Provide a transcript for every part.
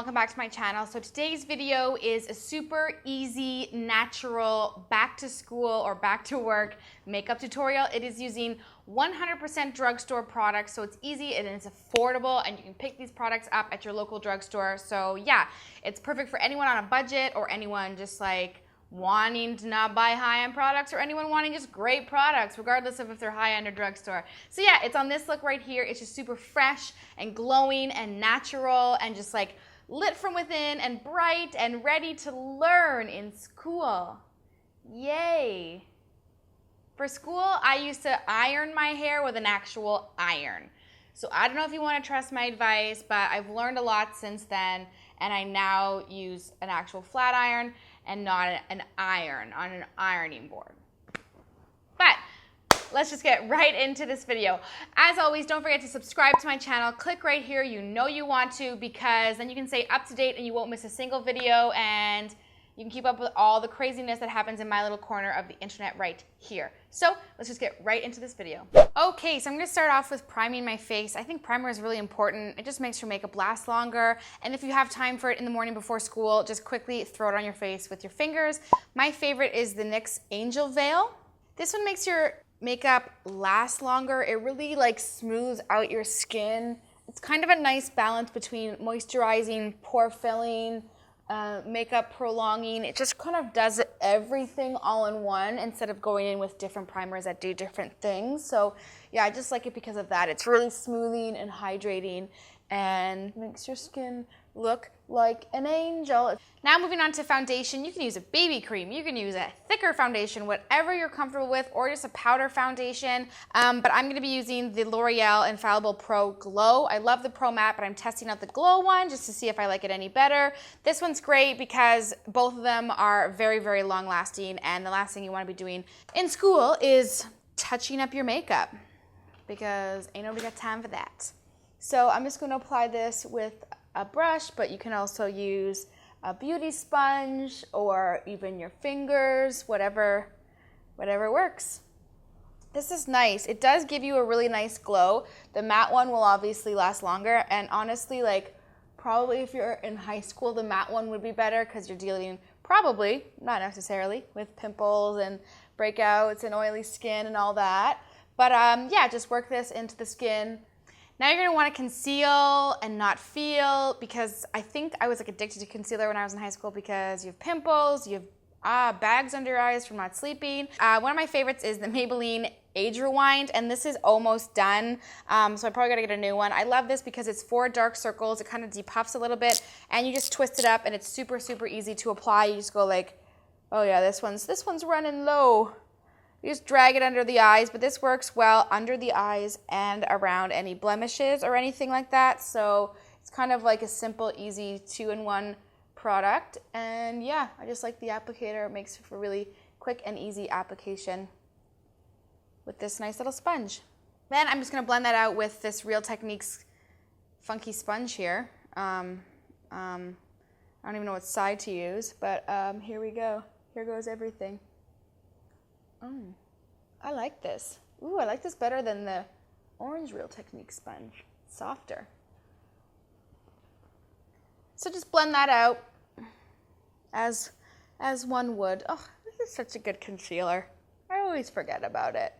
welcome back to my channel. So today's video is a super easy, natural, back to school or back to work makeup tutorial. It is using 100% drugstore products, so it's easy and it's affordable, and you can pick these products up at your local drugstore. So yeah, it's perfect for anyone on a budget or anyone just like wanting to not buy high-end products, or anyone wanting just great products regardless of if they're high-end or drugstore. So yeah, it's on this look right here. It's just super fresh and glowing and natural and just like lit from within and bright and ready to learn in school. Yay. For school, I used to iron my hair with an actual iron. So I don't know if you want to trust my advice, but I've learned a lot since then, and I now use an actual flat iron and not an iron on an ironing board. But let's just get right into this video. As always, don't forget to subscribe to my channel. Click right here, you know you want to, because then you can stay up to date and you won't miss a single video, and you can keep up with all the craziness that happens in my little corner of the internet right here. So let's just get right into this video. Okay, so I'm gonna start off with priming my face. I think primer is really important. It just makes your makeup last longer. And if you have time for it in the morning before school, just quickly throw it on your face with your fingers. My favorite is the NYX Angel Veil. This one makes your makeup last longer. It really like smooths out your skin. It's kind of a nice balance between moisturizing, pore filling, makeup prolonging. It just kind of does everything all in one instead of going in with different primers that do different things. So yeah, I just like it because of that. It's really smoothing and hydrating and makes your skin look like an angel. Now moving on to foundation, you can use a BB cream, you can use a thicker foundation, whatever you're comfortable with, or just a powder foundation. But I'm gonna be using the L'Oreal Infallible Pro Glow. I love the Pro Matte, but I'm testing out the Glow one just to see if I like it any better. This one's great because both of them are very, very long lasting, and the last thing you wanna be doing in school is touching up your makeup, because ain't nobody got time for that. So I'm just gonna apply this with a brush, but you can also use a beauty sponge or even your fingers, whatever works. This is nice. It does give you a really nice glow. The matte one will obviously last longer, and honestly, like probably if you're in high school, the matte one would be better because you're dealing probably, not necessarily, with pimples and breakouts and oily skin and all that. But yeah, just work this into the skin. Now you're gonna wanna conceal and not feel, because I think I was like addicted to concealer when I was in high school because you have pimples, you have bags under your eyes from not sleeping. One of my favorites is the Maybelline Age Rewind, and this is almost done, so I probably gotta get a new one. I love this because it's for dark circles. It kind of depuffs a little bit, and you just twist it up, and it's super, super easy to apply. You just go like, oh yeah, this one's running low. You just drag it under the eyes, but this works well under the eyes and around any blemishes or anything like that. So it's kind of like a simple, easy 2-in-1 product. And yeah, I just like the applicator. It makes for really quick and easy application with this nice little sponge. Then I'm just gonna blend that out with this Real Techniques funky sponge here. I don't even know what side to use, but here we go. Here goes everything. I like this. Ooh, I like this better than the orange Real Techniques sponge. It's softer. So just blend that out as one would. Oh, this is such a good concealer. I always forget about it.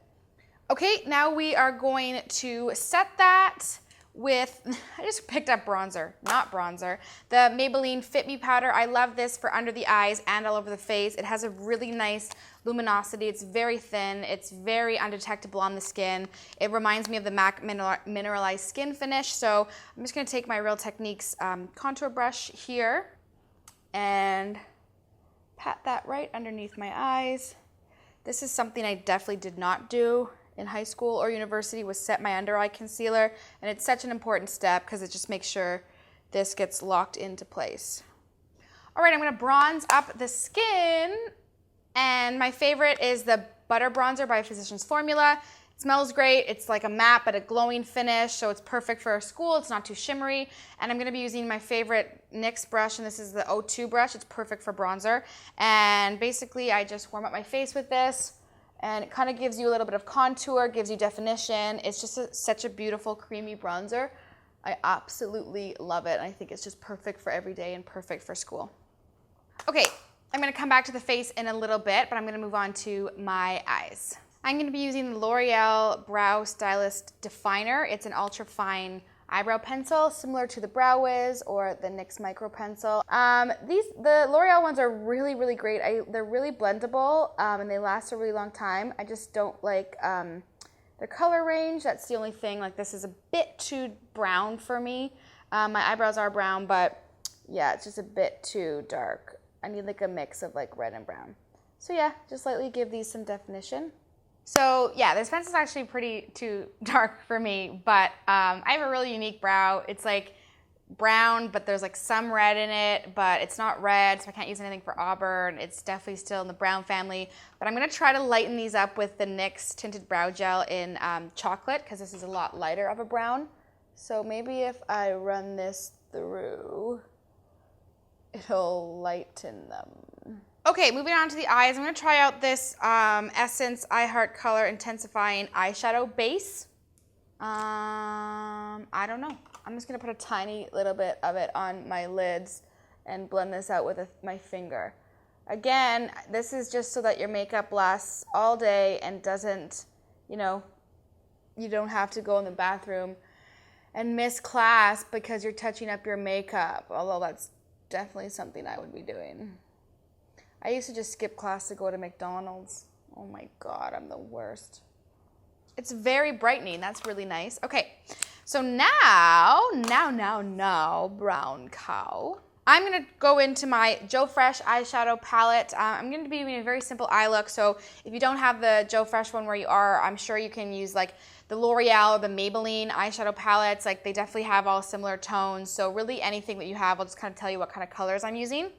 Okay, now we are going to set that with, I just picked up bronzer, not bronzer, the Maybelline Fit Me powder. I love this for under the eyes and all over the face. It has a really nice luminosity. It's very thin. It's very undetectable on the skin. It reminds me of the MAC Mineralized Skin Finish. So I'm just gonna take my Real Techniques contour brush here and pat that right underneath my eyes. This is something I definitely did not do in high school or university, was set my under eye concealer, and it's such an important step because it just makes sure this gets locked into place. All right, I'm gonna bronze up the skin, and my favorite is the Butter Bronzer by Physicians Formula. It smells great. It's like a matte but a glowing finish, so it's perfect for school. It's not too shimmery, and I'm gonna be using my favorite NYX brush, and this is the O2 brush. It's perfect for bronzer, and basically I just warm up my face with this, and it kind of gives you a little bit of contour, gives you definition. It's just such a beautiful creamy bronzer. I absolutely love it. And I think it's just perfect for every day and perfect for school. Okay, I'm gonna come back to the face in a little bit, but I'm gonna move on to my eyes. I'm gonna be using the L'Oreal Brow Stylist Definer. It's an ultra fine eyebrow pencil, similar to the Brow Wiz or the NYX Micro Pencil. The L'Oreal ones are really, really great. They're really blendable and they last a really long time. I just don't like their color range. That's the only thing. Like, this is a bit too brown for me. My eyebrows are brown, but yeah, it's just a bit too dark. I need like a mix of like red and brown. So yeah, just lightly give these some definition. So yeah, this pencil is actually pretty too dark for me, but I have a really unique brow. It's like brown, but there's like some red in it, but it's not red, so I can't use anything for auburn. It's definitely still in the brown family, but I'm gonna try to lighten these up with the NYX Tinted Brow Gel in chocolate, because this is a lot lighter of a brown. So maybe if I run this through, it'll lighten them. Okay, moving on to the eyes. I'm going to try out this Essence I Heart Color Intensifying Eyeshadow Base. I don't know. I'm just going to put a tiny little bit of it on my lids and blend this out with my finger. Again, this is just so that your makeup lasts all day and doesn't, you know, you don't have to go in the bathroom and miss class because you're touching up your makeup, although that's definitely something I would be doing. I used to just skip class to go to McDonald's. Oh my God, I'm the worst. It's very brightening. That's really nice. Okay, so now, brown cow. I'm gonna go into my Joe Fresh eyeshadow palette. I'm gonna be doing a very simple eye look. So if you don't have the Joe Fresh one where you are, I'm sure you can use like the L'Oreal or the Maybelline eyeshadow palettes. Like, they definitely have all similar tones. So really anything that you have, I'll just kind of tell you what kind of colors I'm using.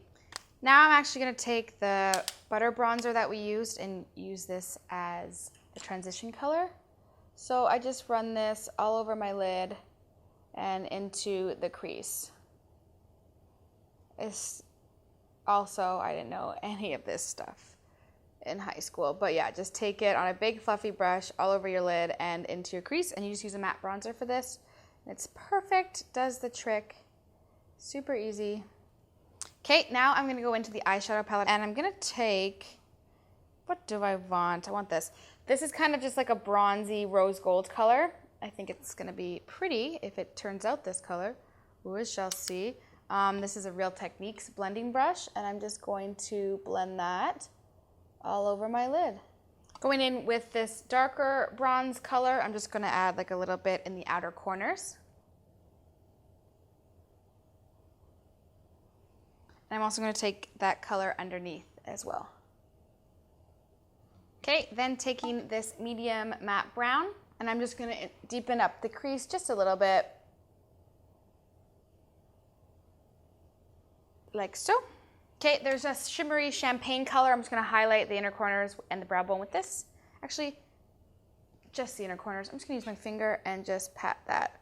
Now I'm actually gonna take the butter bronzer that we used and use this as the transition color. So I just run this all over my lid and into the crease. It's also, I didn't know any of this stuff in high school, but yeah, just take it on a big fluffy brush all over your lid and into your crease, and you just use a matte bronzer for this. It's perfect, does the trick, super easy. Okay, now I'm gonna go into the eyeshadow palette and I'm gonna take, what do I want? I want this. This is kind of just like a bronzy rose gold color. I think it's gonna be pretty if it turns out this color. We shall see. This is a Real Techniques blending brush, and I'm just going to blend that all over my lid. Going in with this darker bronze color, I'm just gonna add like a little bit in the outer corners. And I'm also gonna take that color underneath as well. Okay, then taking this medium matte brown, and I'm just gonna deepen up the crease just a little bit. Like so. Okay, there's a shimmery champagne color. I'm just gonna highlight the inner corners and the brow bone with this. Actually, just the inner corners. I'm just gonna use my finger and just pat that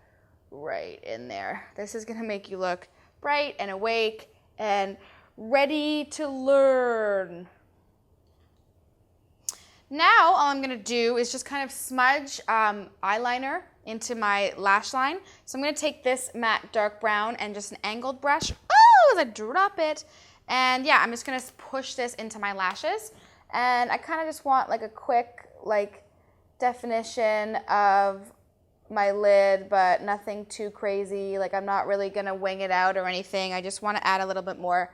right in there. This is gonna make you look bright and awake and ready to learn. Now, all I'm gonna do is just kind of smudge eyeliner into my lash line. So I'm gonna take this matte dark brown and just an angled brush. As I drop it, and yeah, I'm just gonna push this into my lashes, and I kind of just want like a quick like definition of my lid, but nothing too crazy. Like, I'm not really gonna wing it out or anything. I just want to add a little bit more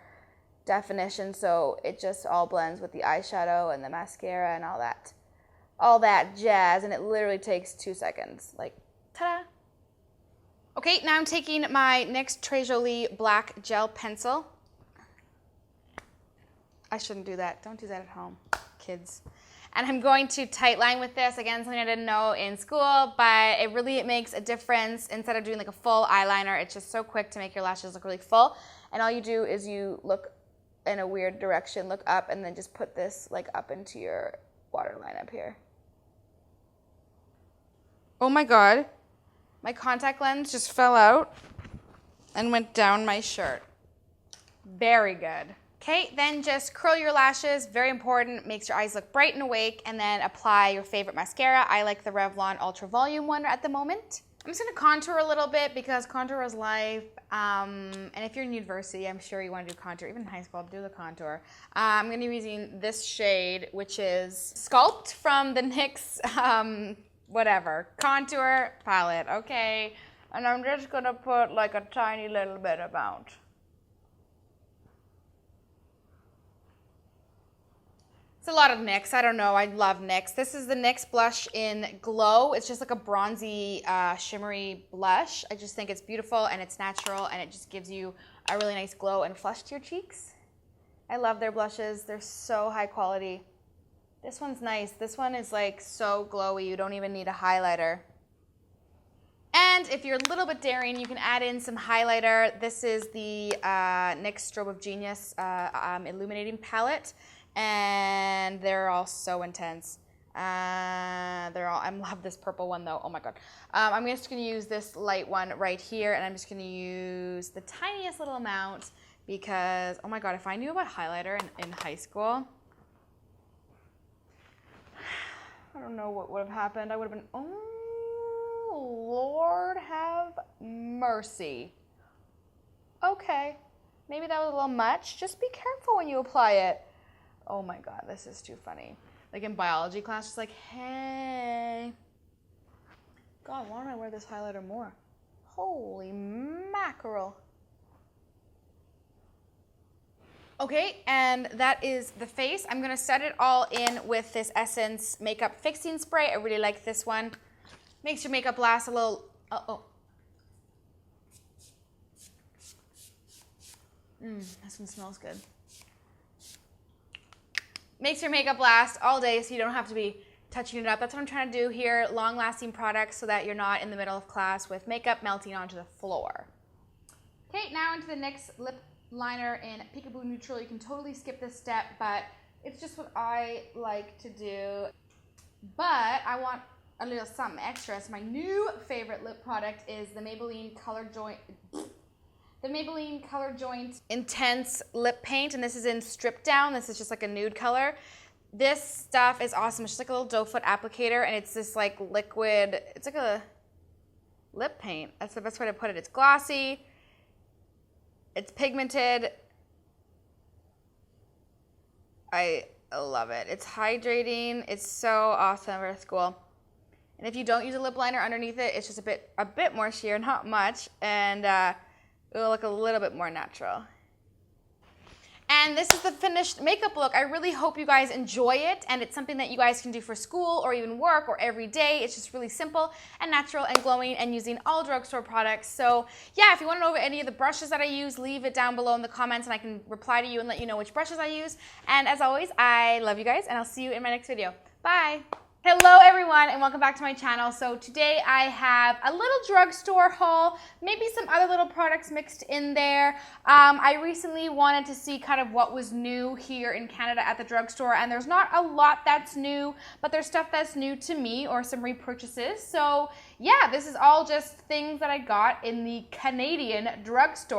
definition so it just all blends with the eyeshadow and the mascara and all that jazz, and it literally takes 2 seconds. Like, ta-da! Okay, now I'm taking my NYX Très Jolie black gel pencil. I shouldn't do that. Don't do that at home, kids. And I'm going to tight line with this. Again, something I didn't know in school, but it makes a difference. Instead of doing like a full eyeliner, it's just so quick to make your lashes look really full. And all you do is you look in a weird direction, look up, and then just put this like up into your waterline up here. Oh my God. My contact lens just fell out and went down my shirt. Very good. Okay, then just curl your lashes, very important, makes your eyes look bright and awake, and then apply your favorite mascara. I like the Revlon Ultra Volume one at the moment. I'm just gonna contour a little bit because contour is life. And if you're in university, I'm sure you want to do contour. Even in high school, do the contour. I'm gonna be using this shade, which is Sculpt from the NYX, whatever, contour palette, okay? And I'm just gonna put like a tiny little bit amount. It's a lot of NYX. I don't know. I love NYX. This is the NYX blush in Glow. It's just like a bronzy, shimmery blush. I just think it's beautiful and it's natural and it just gives you a really nice glow and flush to your cheeks. I love their blushes. They're so high quality. This one's nice. This one is like so glowy. You don't even need a highlighter. And if you're a little bit daring, you can add in some highlighter. This is the NYX Strobe of Genius Illuminating Palette. And they're all so intense. I love this purple one though. Oh my god. I'm just gonna use this light one right here, and I'm just gonna use the tiniest little amount because, oh my god, if I knew about highlighter in high school, I don't know what would have happened. I would have been, oh Lord have mercy. Okay, maybe that was a little much. Just be careful when you apply it. Oh my god, this is too funny. Like in biology class, just like, hey. God, why don't I wear this highlighter more? Holy mackerel. Okay, and that is the face. I'm gonna set it all in with this Essence Makeup Fixing Spray. I really like this one. Makes your makeup last a little, this one smells good. Makes your makeup last all day so you don't have to be touching it up. That's what I'm trying to do here. Long-lasting products so that you're not in the middle of class with makeup melting onto the floor. Okay, now into the NYX lip liner in Peekaboo Neutral. You can totally skip this step, but it's just what I like to do. But I want a little something extra. So my new favorite lip product is the Maybelline Color Joint Intense Lip Paint, and this is in Strip Down. This is just like a nude color. This stuff is awesome. It's just like a little doe foot applicator, and it's this like liquid, it's like a lip paint. That's the best way to put it. It's glossy, it's pigmented. I love it. It's hydrating. It's so awesome for school. And if you don't use a lip liner underneath it, it's just a bit more sheer, not much, and it will look a little bit more natural. And this is the finished makeup look. I really hope you guys enjoy it, and it's something that you guys can do for school or even work or every day. It's just really simple and natural and glowing and using all drugstore products. So yeah, if you want to know about any of the brushes that I use, leave it down below in the comments and I can reply to you and let you know which brushes I use. And as always, I love you guys and I'll see you in my next video. Bye. Hello everyone and welcome back to my channel. So today I have a little drugstore haul, maybe some other little products mixed in there. I recently wanted to see kind of what was new here in Canada at the drugstore, and there's not a lot that's new, but there's stuff that's new to me or some repurchases. So yeah, this is all just things that I got in the Canadian drugstore.